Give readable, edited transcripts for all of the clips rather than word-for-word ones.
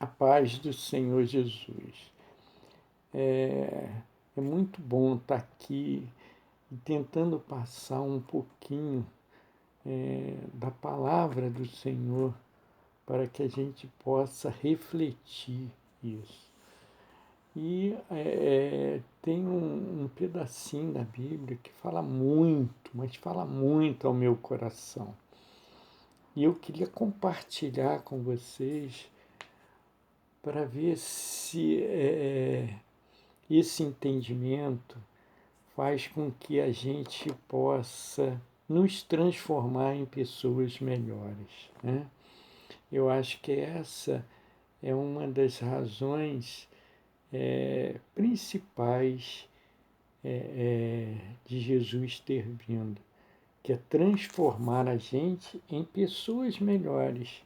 A paz do Senhor Jesus. É muito bom estar aqui e tentando passar um pouquinho da palavra do Senhor para que a gente possa refletir isso. E tem um pedacinho da Bíblia que fala muito, mas fala muito ao meu coração. E eu queria compartilhar com vocês para ver se esse entendimento faz com que a gente possa nos transformar em pessoas melhores, né? Eu acho que essa é uma das razões principais de Jesus ter vindo, que é transformar a gente em pessoas melhores,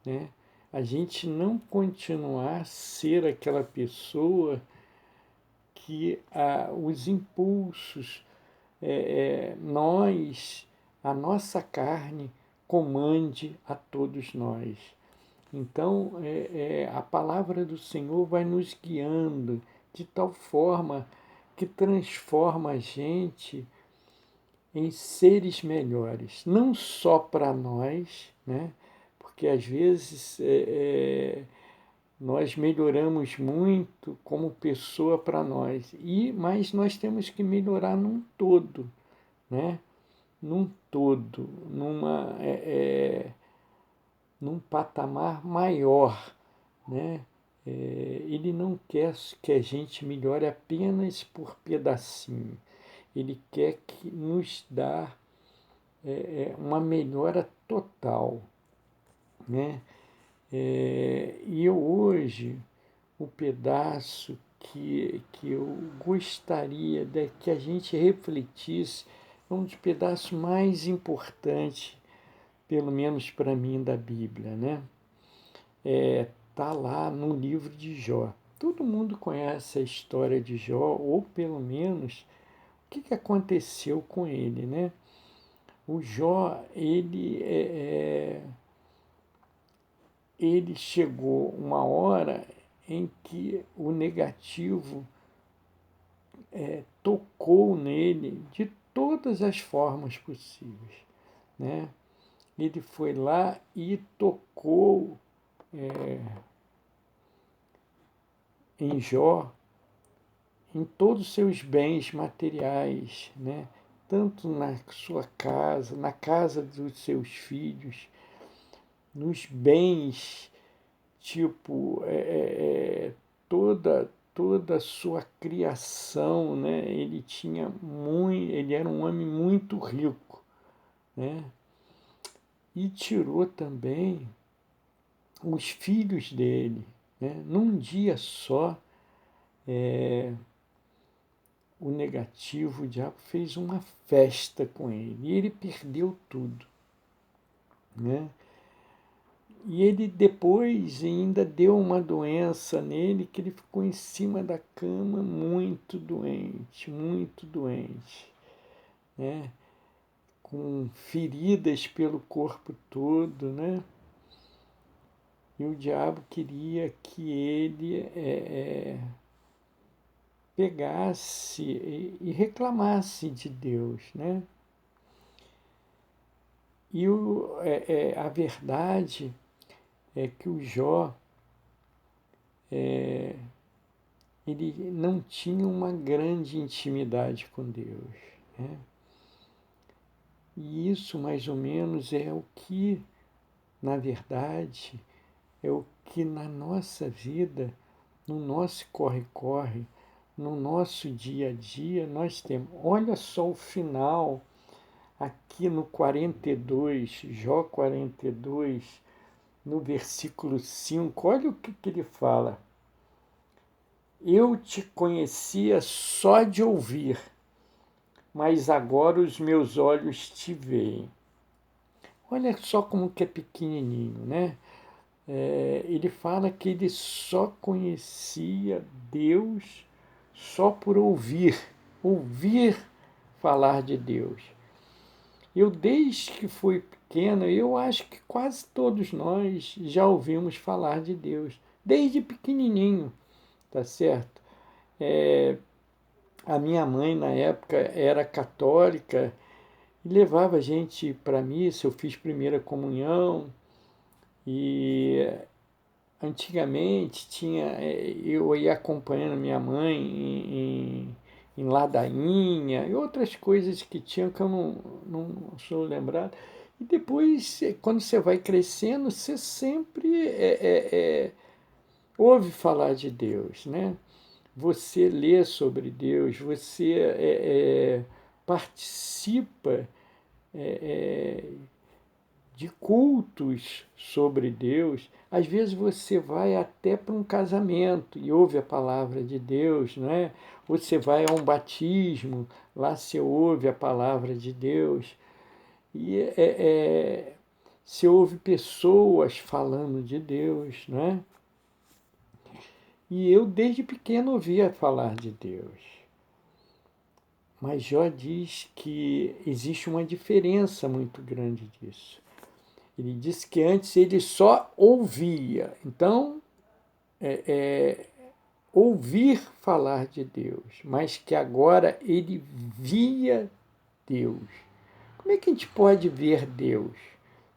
né? A gente não continuar a ser aquela pessoa que os impulsos, a nossa carne comande a todos nós. Então, a palavra do Senhor vai nos guiando de tal forma que transforma a gente em seres melhores, não só para nós, né? Porque às vezes nós melhoramos muito como pessoa para nós, mas nós temos que melhorar num todo, né? Num todo, num patamar maior, né? Ele não quer que a gente melhore apenas por pedacinho. Ele quer que nos dá uma melhora total, né? E eu hoje, o pedaço que eu gostaria de que a gente refletisse é um dos pedaços mais importantes, pelo menos para mim, da Bíblia, né? Tá lá no livro de Jó. Todo mundo conhece a história de Jó, ou pelo menos o que aconteceu com ele, né? O Jó, ele chegou uma hora em que o negativo tocou nele de todas as formas possíveis, né? Ele foi lá e tocou em Jó, em todos os seus bens materiais, né? Tanto na sua casa, na casa dos seus filhos, nos bens, tipo, toda a sua criação, né? Ele era um homem muito rico, né? E tirou também os filhos dele, né? Num dia só, o negativo, o diabo fez uma festa com ele e ele perdeu tudo, né? E ele depois ainda deu uma doença nele que ele ficou em cima da cama muito doente, né? Com feridas pelo corpo todo, né? E o diabo queria que ele pegasse e reclamasse de Deus, né? E a verdade é que o Jó, ele não tinha uma grande intimidade com Deus, né? E isso, mais ou menos, é o que, na verdade, é o que na nossa vida, no nosso corre-corre, no nosso dia a dia, nós temos. Olha só o final, aqui no 42, Jó 42, no versículo 5, olha o que ele fala. Eu te conhecia só de ouvir, mas agora os meus olhos te veem. Olha só como que é pequenininho, né? Ele fala que ele só conhecia Deus só por ouvir falar de Deus. Eu, desde que fui pequeno, eu acho que quase todos nós já ouvimos falar de Deus, desde pequenininho, tá certo? A minha mãe, na época, era católica e levava a gente para missa. Eu fiz primeira comunhão e antigamente eu ia acompanhando minha mãe em ladainha e outras coisas que tinham que eu não sou lembrado. E depois, quando você vai crescendo, você sempre ouve falar de Deus, né? Você lê sobre Deus, você participa de cultos sobre Deus. Às vezes você vai até para um casamento e ouve a palavra de Deus, não é? Você vai a um batismo, lá você ouve a palavra de Deus. E você ouve pessoas falando de Deus, não é? E eu desde pequeno ouvia falar de Deus. Mas Jó diz que existe uma diferença muito grande disso. Ele disse que antes ele só ouvia. Então, ouvir falar de Deus, mas que agora ele via Deus. Como é que a gente pode ver Deus?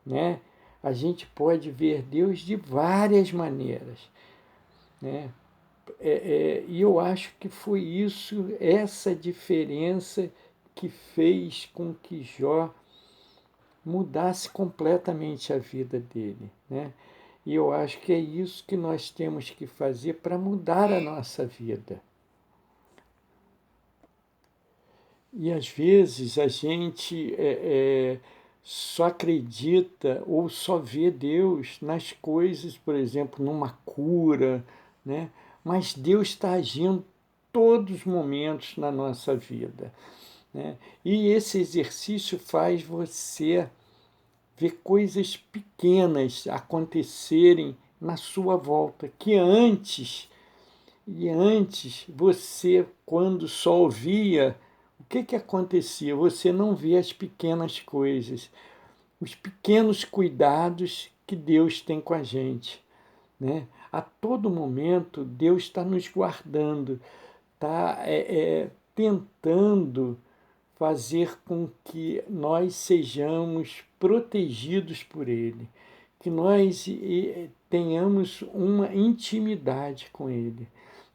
Né? A gente pode ver Deus de várias maneiras. Né? E eu acho que foi isso, essa diferença que fez com que Jó mudasse completamente a vida dele, né? E eu acho que é isso que nós temos que fazer para mudar a nossa vida. E às vezes a gente só acredita ou só vê Deus nas coisas, por exemplo, numa cura, né? Mas Deus está agindo todos os momentos na nossa vida, né? E esse exercício faz você ver coisas pequenas acontecerem na sua volta, que antes você, quando só ouvia, o que acontecia? Você não via as pequenas coisas, os pequenos cuidados que Deus tem com a gente, né? A todo momento Deus está nos guardando, está tentando fazer com que nós sejamos protegidos por Ele, que nós tenhamos uma intimidade com Ele,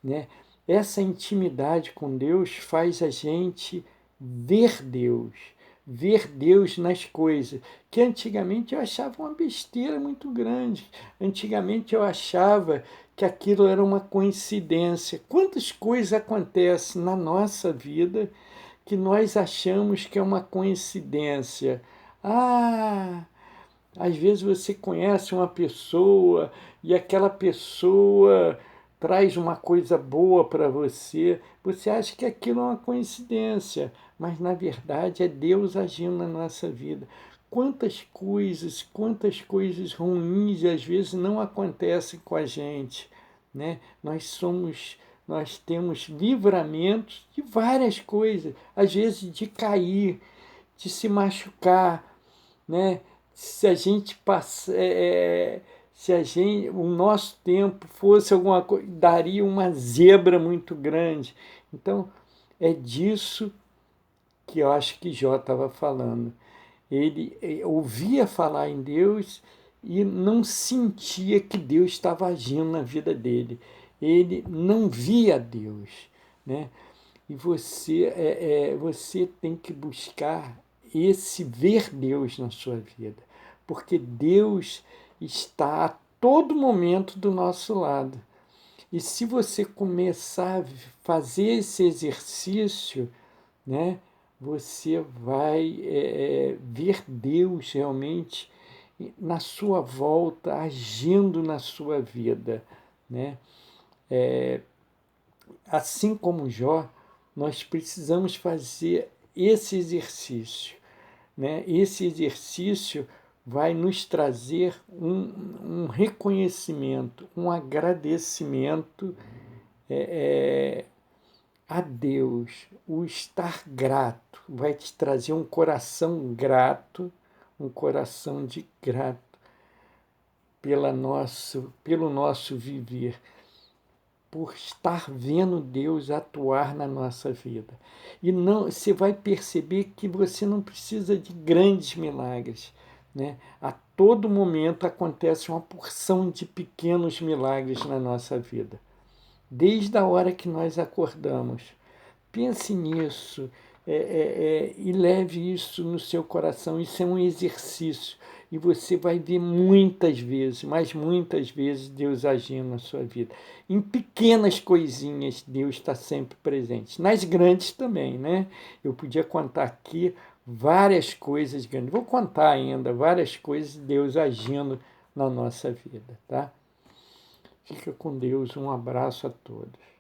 né? Essa intimidade com Deus faz a gente ver Deus nas coisas, que antigamente eu achava uma besteira muito grande. Antigamente eu achava que aquilo era uma coincidência. Quantas coisas acontecem na nossa vida que nós achamos que é uma coincidência? Ah, às vezes você conhece uma pessoa e aquela pessoa traz uma coisa boa para você, você acha que aquilo é uma coincidência, mas na verdade é Deus agindo na nossa vida. Quantas coisas ruins às vezes não acontecem com a gente, né? Nós temos livramentos de várias coisas, às vezes de cair, de se machucar, né? Se a gente passa, se a gente, o nosso tempo fosse alguma coisa, daria uma zebra muito grande. Então, é disso que eu acho que Jó estava falando. Ele ouvia falar em Deus e não sentia que Deus estava agindo na vida dele. Ele não via Deus, né? E você tem que buscar esse ver Deus na sua vida, porque Deus está a todo momento do nosso lado. E se você começar a fazer esse exercício, né, você vai ver Deus realmente na sua volta, agindo na sua vida, né? Assim como Jó, nós precisamos fazer esse exercício, né? Esse exercício vai nos trazer um reconhecimento, um agradecimento a Deus, o estar grato, vai te trazer um coração grato, um coração de grato pelo nosso viver, por estar vendo Deus atuar na nossa vida. E não, você vai perceber que você não precisa de grandes milagres, né? A todo momento acontece uma porção de pequenos milagres na nossa vida. Desde a hora que nós acordamos. Pense nisso, e leve isso no seu coração. Isso é um exercício. E você vai ver muitas vezes, mas muitas vezes, Deus agindo na sua vida. Em pequenas coisinhas, Deus está sempre presente. Nas grandes também, né? Eu podia contar aqui várias coisas grandes. Vou contar ainda várias coisas de Deus agindo na nossa vida, tá? Fica com Deus. Um abraço a todos.